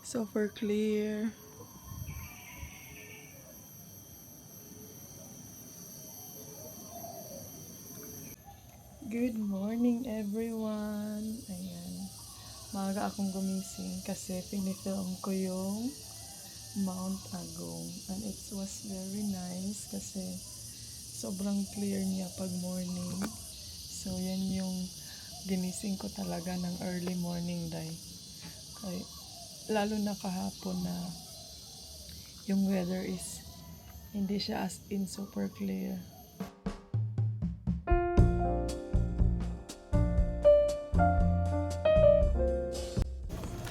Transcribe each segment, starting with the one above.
Super clear. Good morning everyone. Ayan. Maaga akong gumising kasi pinifilm ko yung Mount Agong. And it was very nice kasi sobrang clear niya pag morning. So yan yung ginising ko talaga ng early morning day. Kaya, lalo na kahapon na yung weather is hindi siya as in super clear.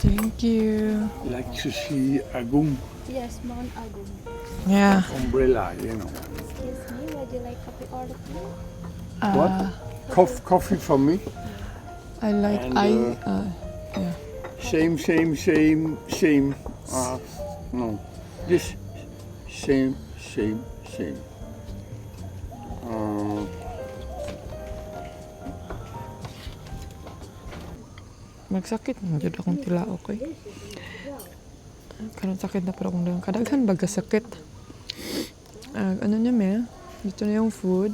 Thank you. Like to see Agum Yes, Mount Agum. Yeah. umbrella, you know. Excuse me, would you like coffee or tea? What? Coffee for me. I like And, yeah. Same. No, this same. Magsakit man jud akong tilaok kay. Karon sakit na pero akong dagang kadaghan baga sakit. Ano niya me? Dito na yung food.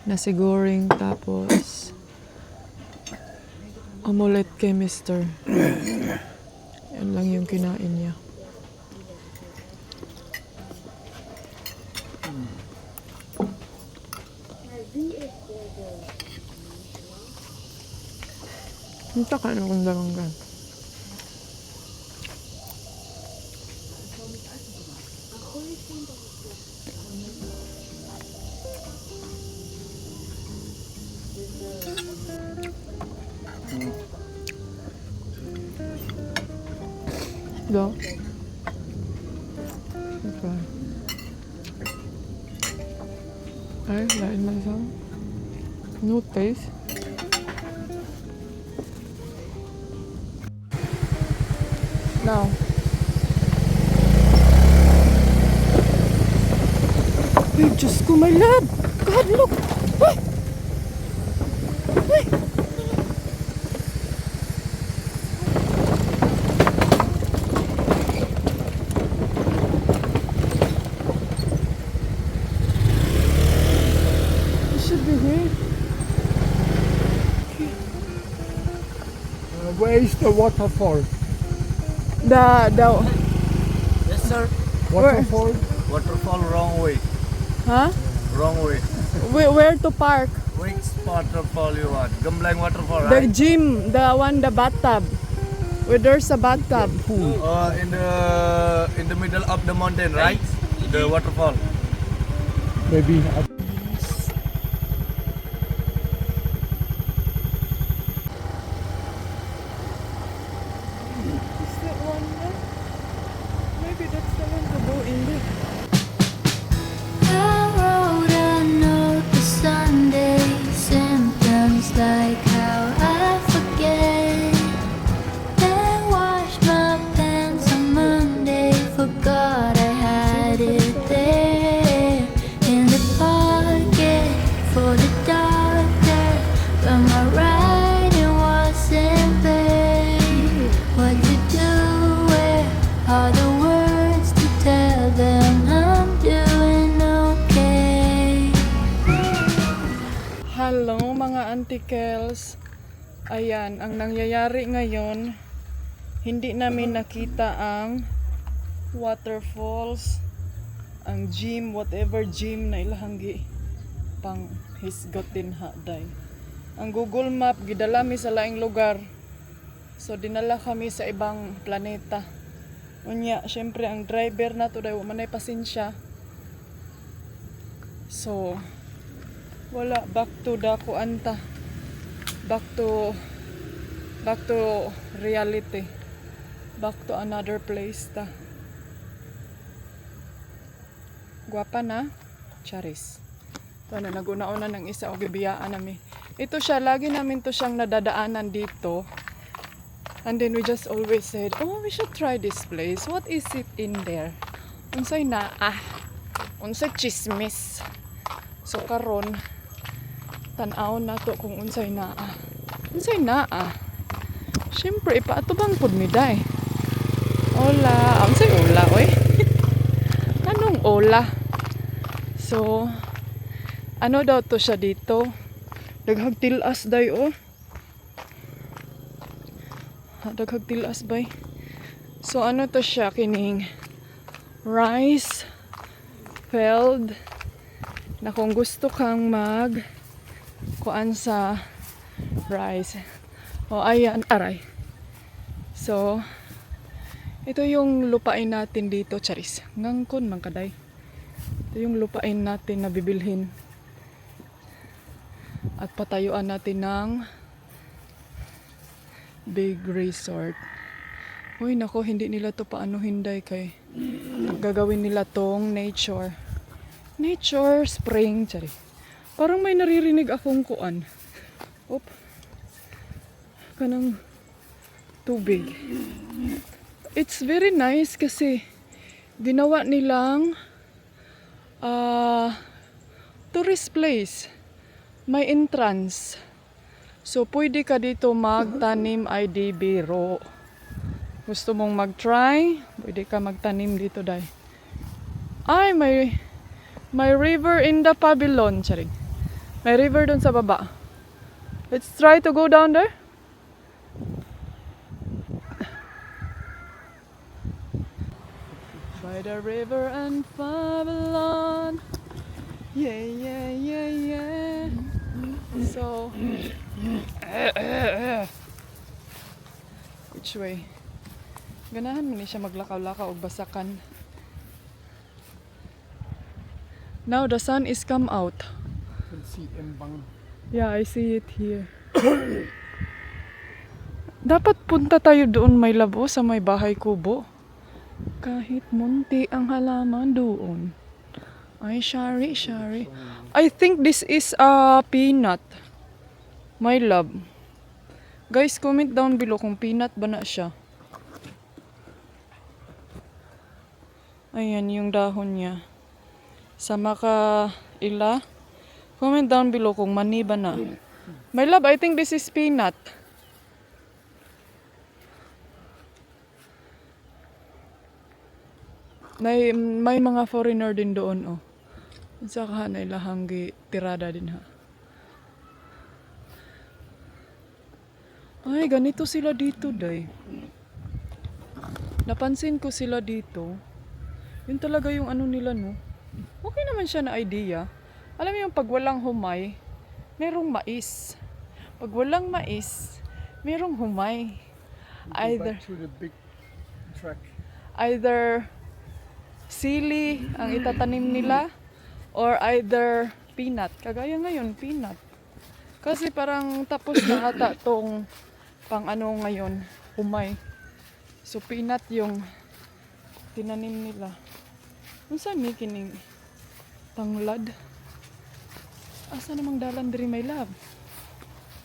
Nasi goreng tapos omelette kay Mister. Yan lang yung kinain niya. Ito ka na kung daranggan. Do? Okay. Ay, lain man isang. No taste. Now. Ay, Diyos ko, my love! God, look! Ay! Ay! It should be here. Where is the waterfall? The, Yes, sir. Waterfall? Waterfall wrong way. huh? Wrong way. Where to park? Which waterfall you want? Gamblang waterfall, The right? gym, the bathtub. Where there's a bathtub. In the middle of the mountain, right? The waterfall. Maybe. Is that one there? Maybe that's the one to go in there. I wrote a note to Sunday, symptoms like how I forget. Then washed my pants on Monday, forgot I had it there in the pocket for the doctor, but my writing wasn't there. What to do? Where are the words to tell them I'm doing okay? Hello mga antikels. Ayan, ang nangyayari ngayon, hindi namin nakita ang waterfalls, ang gym, whatever gym na ilahanggi pang hisgot din haday. Ang Google Map, gidala mi sa laing lugar. So, dinala kami sa ibang planeta. Unya, syempre, ang driver na to, dahil manay pasensya. So, wala, back to dakuanta. Back to reality. Back to another place ta. Guwapa na? Charis. Ito na, naguna-una ng isa o gibiyaan namin. Ito siya, lagi namin to siyang nadadaanan dito. And then we just always said, oh, we should try this place. What is it in there? Unsay na, unsay chismis. So karon, tan-aw na to kung unsay naa. Unsay naa. Siyempre, ipaatubang pod mi day. Ola. Ang say ola, oy. Anong ola? So, ano daw to siya dito? Daghag tilas day, oh. Daghag tilas bay. So, ano to siya? Kining rice field na kung gusto kang kuan sa rice. O, ayan, aray. So, ito yung lupain natin dito, charis. Ngangkon man kaday. Ito yung lupain natin na bibilhin. At patayuan natin ng big resort. Uy, nako, hindi nila to paano hinday kay gagawin nila tong nature spring, chari. Parang may naririnig akong kuan. Oop. Kanang tubig. It's very nice kasi ginawa nilang tourist place. May entrance. So, pwede ka dito magtanim ID biro. Gusto mong mag-try? Pwede ka magtanim dito, day. Ay, may river in the pavilion, charing. May river dun sa baba. Let's try to go down there. By the river and pavilion. Yeah, yeah, yeah, yeah. So, which way? Ganahan mo ni siya maglakaw-lakaw o basakan. Now the sun is come out. You can see Embang. Yeah, I see it here. Dapat punta tayo doon, may labo sa may bahay kubo. Kahit munti ang halaman doon. Ay, shari. I think this is a peanut. My love. Guys, comment down below kung peanut ba na siya. Ayan yung dahon niya. Sama ka ila. Comment down below kung mani ba na. My love, I think this is peanut. May mga foreigner din doon, oh. Saka na ilahang tirada din ha. Ay, ganito sila dito, day. Napansin ko sila dito. Yun talaga yung ano nila, no? Okay naman siya na idea. Alam mo yung pag walang humay, merong mais. Pag walang mais, merong humay. Go back to the big track. Either sili ang itatanim nila or either peanut. Kagaya ngayon, peanut. Kasi parang tapos na ata tong pang ano ngayon, humay. So peanut yung tinanim nila. Unsa ni kining tanglad? Asa namang dalan diri, my love?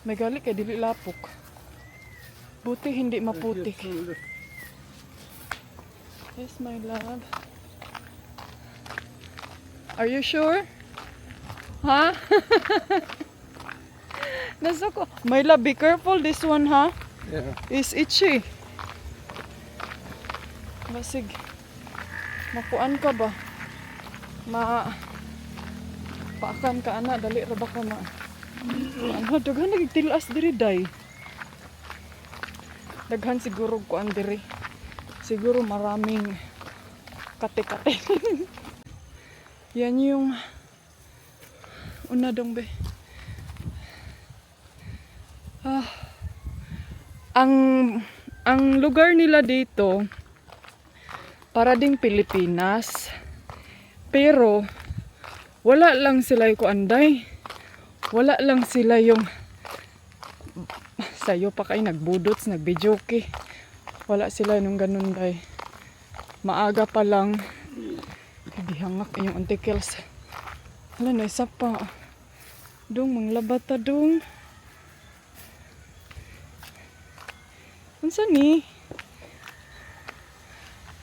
May gali kay dili lapok. Buti hindi maputik. Yes, my love. Are you sure? Ha? Nasa ko. My love, be careful this one, ha? Yeah. It's itchy. Basig. Makuan ka ba? Paakan ka, ana. Dali ra ba ka na? Ano, daghan nagtilas diri, day. Daghan siguro kuan diri. Siguro maraming kate-kate. Yan yung una dong be. Ang lugar nila dito para ding Pilipinas. Pero wala lang sila yung kuanday. Wala lang sila yung sayo pa kayo nagbudots, nagbijoke. Wala sila nung ganun, day. Maaga pa lang. Bihangak yung antikels. Wala na isa pa. Dong, manglabata dong. Unsa ni?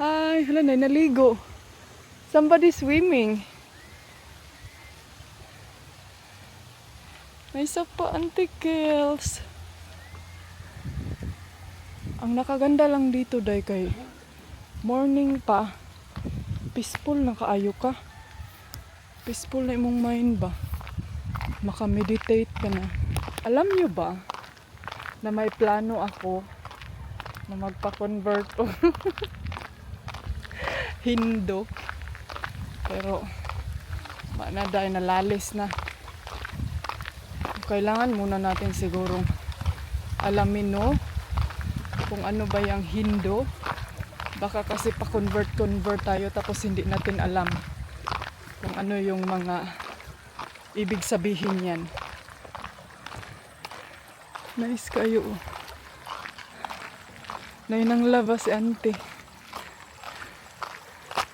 Ay, hala na, naligo. Somebody swimming. May isa pa, antikels. Ang nakaganda lang dito day kay morning pa, peaceful na kaayo ka. Peaceful na imong mind ba? Makameditate ka na. Alam nyo ba na may plano ako na magpa-convert o Hindu. Pero na dahil nalalis na. Kailangan muna natin sigurong alamin no kung ano ba yung Hindu. Baka kasi pa-convert tayo tapos hindi natin alam kung ano yung mga ibig sabihin yan. Nice kayo. Nainang lava si auntie.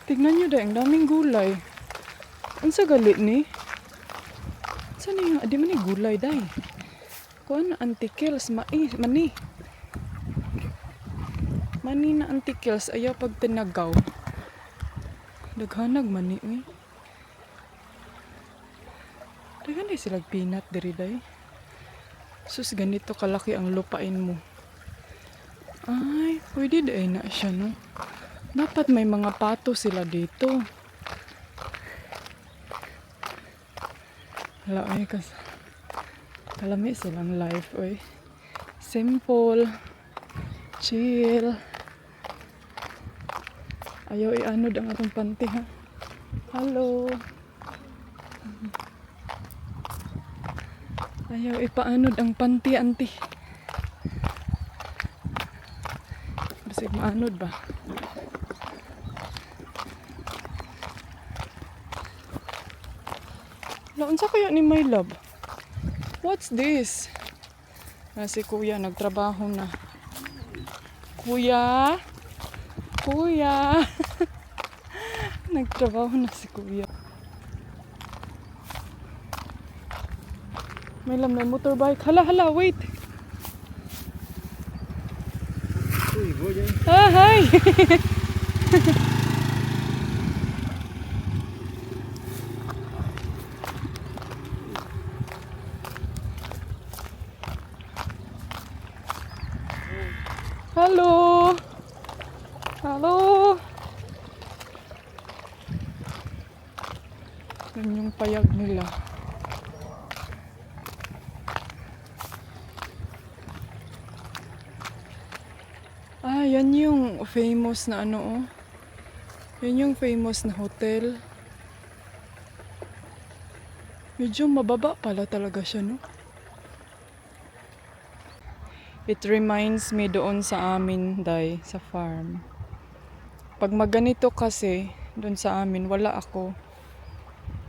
Tignan nyo dahil, ang daming gulay. Ang sa galit ni? Saan yung, di man ni gulay dahil? Kuha na auntie Kels, mani. Mani na auntie Kels, ayaw pag tinagaw. Daghanag mani, eh. Daghan di sila peanut diri day. Sus, ganito kalaki ang lupain mo. Ay, pwede day na siya, no? Dapat may mga pato sila dito. Hala, ay, kalami silang life, oy. Simple. Chill. Ayaw i-anod ang atong panty, ha? Hello. Ayaw ipaanod ang panty, auntie. Basig maanod ba? Naunsa kaya ni my love? What's this? Si kuya nagtrabaho na. Kuya? Kuya? Nagtrabaho na si kuya. May lam, may motorbike. Hala, wait. Ah, hi. Hello. Hello. Yan yung payag nila. Ah, yan yung famous na ano, oh. Yan yung famous na hotel. Medyo mababa pala talaga siya, no? It reminds me doon sa amin, day, sa farm. Pag maganito kasi, doon sa amin, wala ako.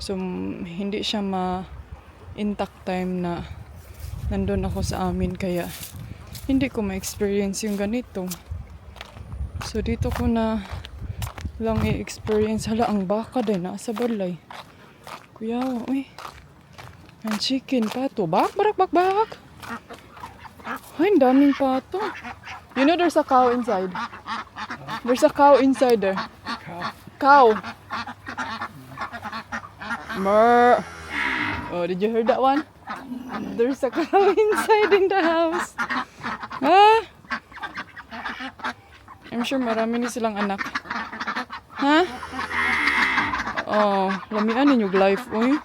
So, hindi siya ma-intact time na nandun ako sa amin, kaya hindi ko ma-experience yung ganito. So, dito ko na lang i-experience. Hala, ang baka din, nasa balay. Kuya, uy. Ang chicken, pato. Bak. Ay, ang daming pato. You know there's a cow inside? There's a cow inside there. Cow. Mer. Oh, did you hear that one? There's a cow inside in the house. Ah? I'm sure marami ni silang anak. Ha? Oh, lamian ninyong life, uy.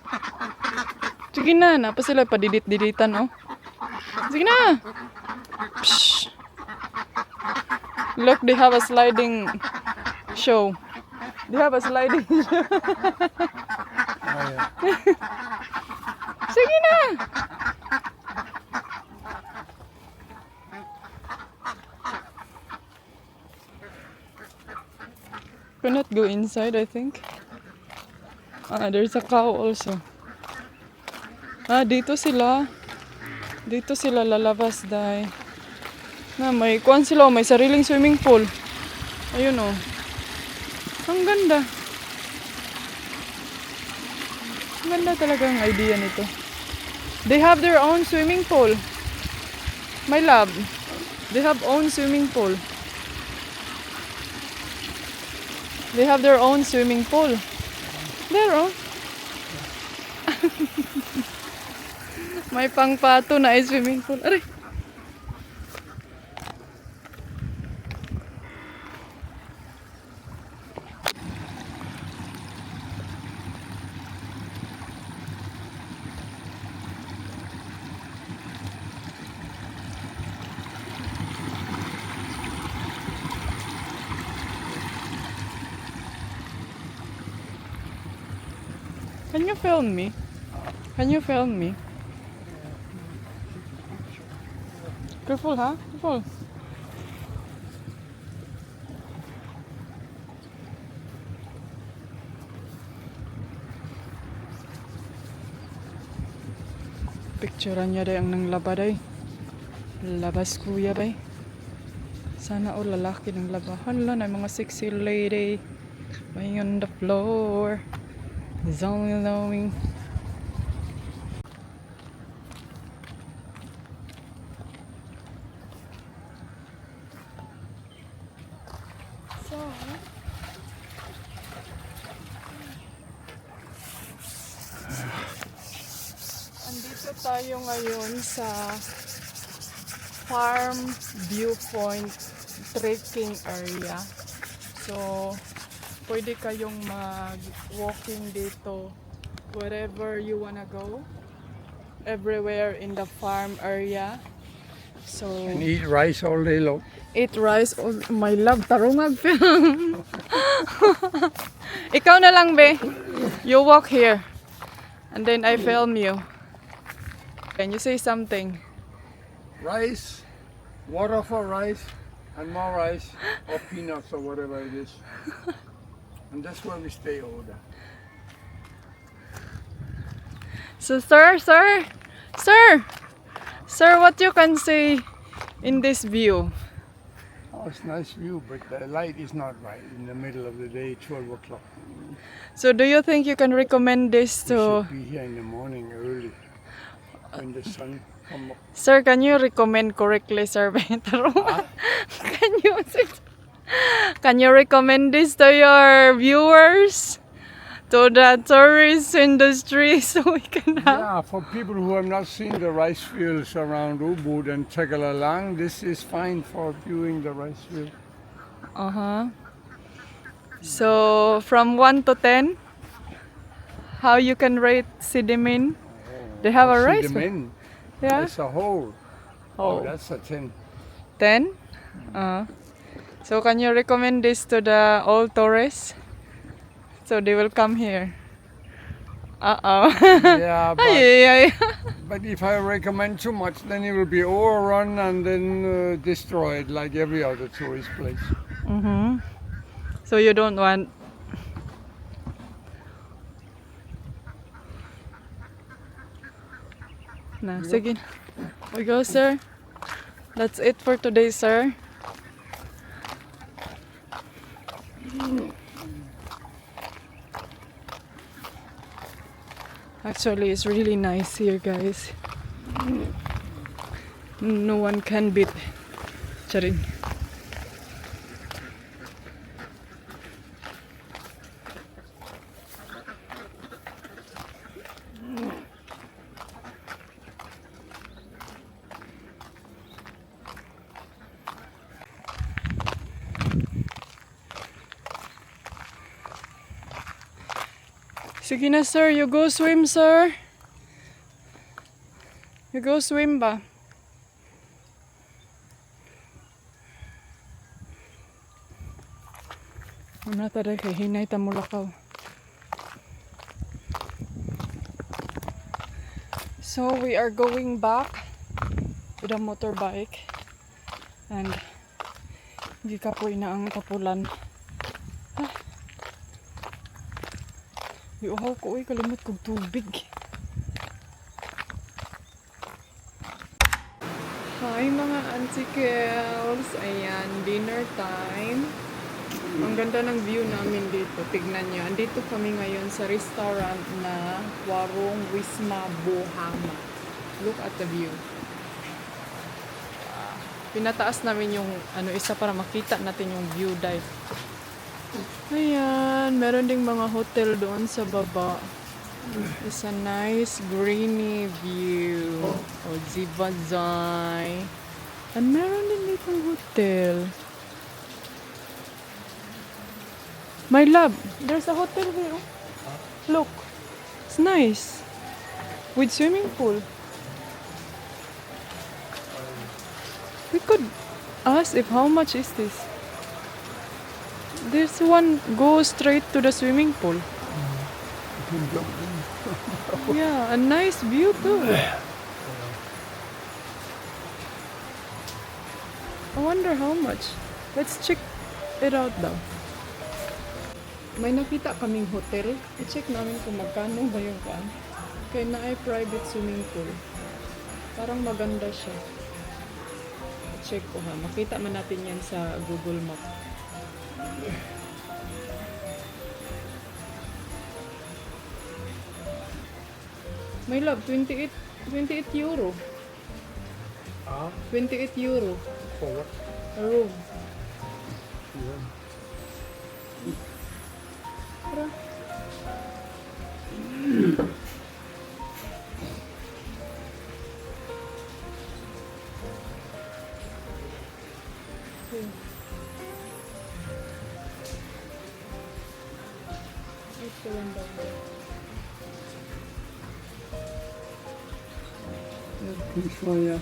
Sige na, napa sila padidit-diditan, oh. Sige na! Pshh. Look, they have a sliding show. They have a sliding show. Sige na! Cannot go inside, I think. There's a cow also. Dito sila. Dito sila lalabas, day. May kuwan sila, may sariling swimming pool. Ayun, oh. Ang ganda. Ang ganda talaga ang idea nito. They have their own swimming pool. My love. They have own swimming pool. They have their own swimming pool. There, oh. May pangpato na swimming pool. Aray. Can you film me? Can you film me? Careful, ha? Careful. Picturean niya day ang nanglaba day. Labas kuya bay. Sana all lalaki ng laba. Hala na mga sexy lady. Lying on the floor. Is only knowing. So, Andito tayo ngayon sa Farm Viewpoint trekking area. So, pwede kayong mag-walking dito wherever you wanna go. Everywhere in the farm area. So, And eat rice all day long. eat rice. Oh, my love, tarungag film. Ikaw na lang, be. You walk here. And then I film you. Can you say something? Rice, water for rice, and more rice, or peanuts or whatever it is. And that's where we stay over there. So, sir, what you can say in this view? Oh, it's nice view, but the light is not right in the middle of the day, 12 o'clock. So, do you think you can recommend this We to... should be here in the morning early when the sun comes up. Sir, can you recommend correctly, sir? Can you recommend this to your viewers? To the tourist industry so we can have... Yeah, for people who have not seen the rice fields around Ubud and Tagalalang, this is fine for viewing the rice field. Uh-huh. So, from 1 to 10, how you can rate Sidimin? They have a rice field. Cinnamon, Yeah? as a whole. Oh. Oh, that's a 10. 10? So, can you recommend this to the all tourists? So, they will come here. Uh-oh. Yeah, but, Ay, ay, ay. but if I recommend too much, then it will be overrun and then destroyed like every other tourist place. Mm-hmm. So, you don't want... Na, sige. We go, sir. That's it for today, sir. Actually, it's really nice here, guys. No one can beat Charing. Sige na, sir. You go swim, sir. You go swim ba? Ano taday kay hinay ta mulakaw. So we are going back with a motorbike and gikapoy na ang kapulan. Iuhaw ko, uy, kalimot kong tubig. Hi mga antikels! Ayan, dinner time. Ang ganda ng view namin dito. Tignan nyo. Andito kami ngayon sa restaurant na Warung Wisma Bohama. Look at the view. Pinataas namin yung isa para makita natin yung view dive. Ayan, meron ding mga hotel doon sa baba. It's a nice greeny view. Zibazay. And meron din ditong hotel. My love, there's a hotel here. Look, it's nice. With swimming pool. We could ask if how much is this. This one goes straight to the swimming pool. You can jump in. Yeah, a nice view too. I wonder how much. Let's check it out daw. May nakita kaming hotel. I-check namin kung magkano ba yung kan. Kaya na ay private swimming pool. Parang maganda siya. I-check ko ha. Makita man natin yan sa Google Map. My love, 28 euro. 28 euro. For what? A room. Yeah. Tara. Okay. Ito lang daw. Which one, yeah?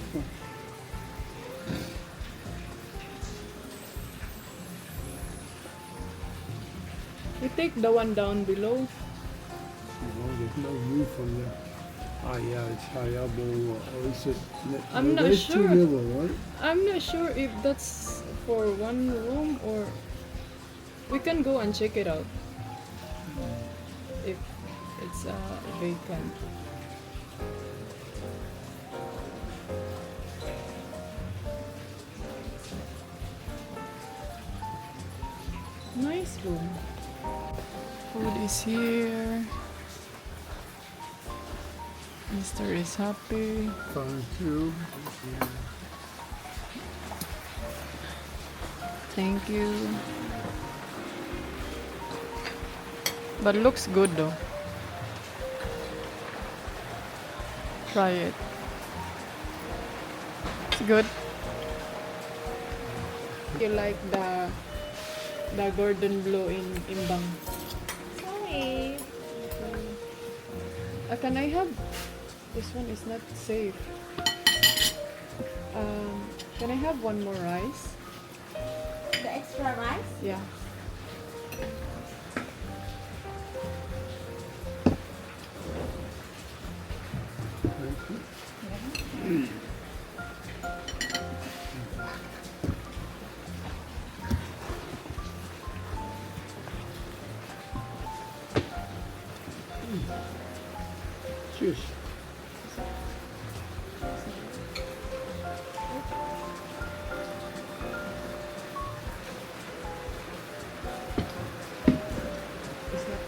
We take the one down below. No, there's no view from there. Ah, yeah, it's Hayabo. Or is it? I'm not there's two sure. level, right? I'm not sure if that's for one room or we can go and check it out if it's vacant. Nice room. Food is here. Mr. is happy. Thank you. Thank you. But looks good though. Try it. It's good. You like the Gordon Blue in Imbang? Sorry. Can I have this one? Is not safe. Can I have one more rice? The extra rice? Yeah. Cheers. It's not.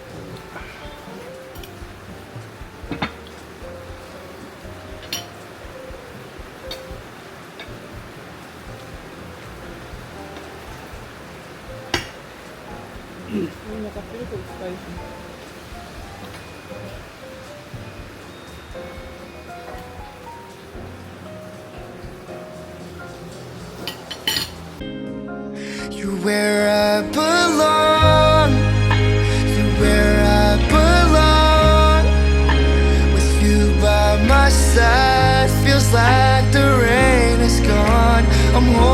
Uy, nakapili ko spicy. You're where I belong. You're where I belong. With you by my side, feels like the rain is gone. I'm holding